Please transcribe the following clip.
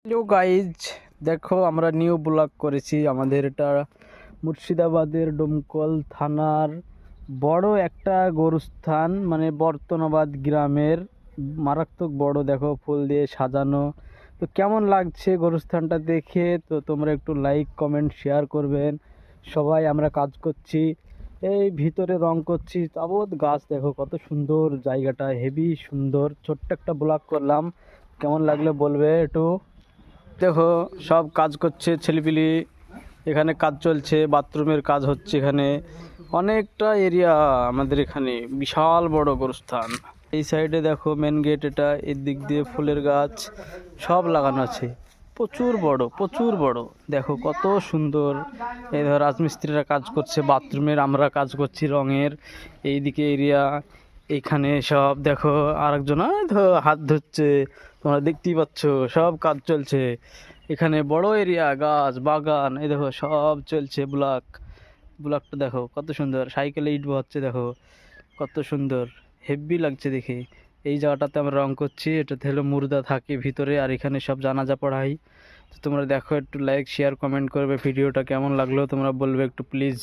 Hello guys, দেখো আমরা new blog করেছি। আমাদের এটা মুর্শিদাবাদের ডোমকল থানার বড় একটা গরুস্থান, মানে বর্তনাবাদ গ্রামের মারাত্মক বড়। দেখো ফুল দিয়ে সাজানো। তো কেমন লাগছে গরুস্থানটা দেখে? তো তোমরা একটু লাইক কমেন্ট শেয়ার করবেন। সবাই আমরা কাজ করছি, এই ভিতরে রং করছি। তাবৎ গাছ দেখো কত সুন্দর, জায়গাটা হেভি সুন্দর। ছোট্ট একটা ব্লগ করলাম, কেমন লাগলে বলবে একটু। দেখো সব কাজ করছে ছেলেপিলি, এখানে কাজ চলছে, বাথরুমের কাজ হচ্ছে এখানে। অনেকটা এরিয়া আমাদের এখানে, বিশাল বড় গোরস্থান। এই সাইডে দেখো মেন গেট, এটা এর দিক দিয়ে ফুলের গাছ সব লাগানো আছে। প্রচুর বড়, প্রচুর বড়। দেখো কত সুন্দর। এই ধর রাজমিস্ত্রিরা কাজ করছে বাথরুমের, আমরা কাজ করছি রঙের। এইদিকে এরিয়া, এইখানে সব দেখো আরেকজন হাত ধুচ্ছে, তোমরা দেখতেই পাচ্ছ। সব কাজ চলছে এখানে, বড় এরিয়া, গাছ বাগান। এই দেখো সব চলছে। ব্লকটা দেখো কত সুন্দর, সাইকেলে ইট বহাচ্ছে দেখো কত সুন্দর, হেভি লাগছে দেখে। এই জায়গাটাতে আমরা রং করছি, এটাতে হলো মুর্দা থাকে ভিতরে, আর এখানে সব জানাজা পড়াই। তো তোমরা দেখো, একটু লাইক শেয়ার কমেন্ট করবে। ভিডিওটা কেমন লাগলো তোমরা বলবে একটু প্লিজ।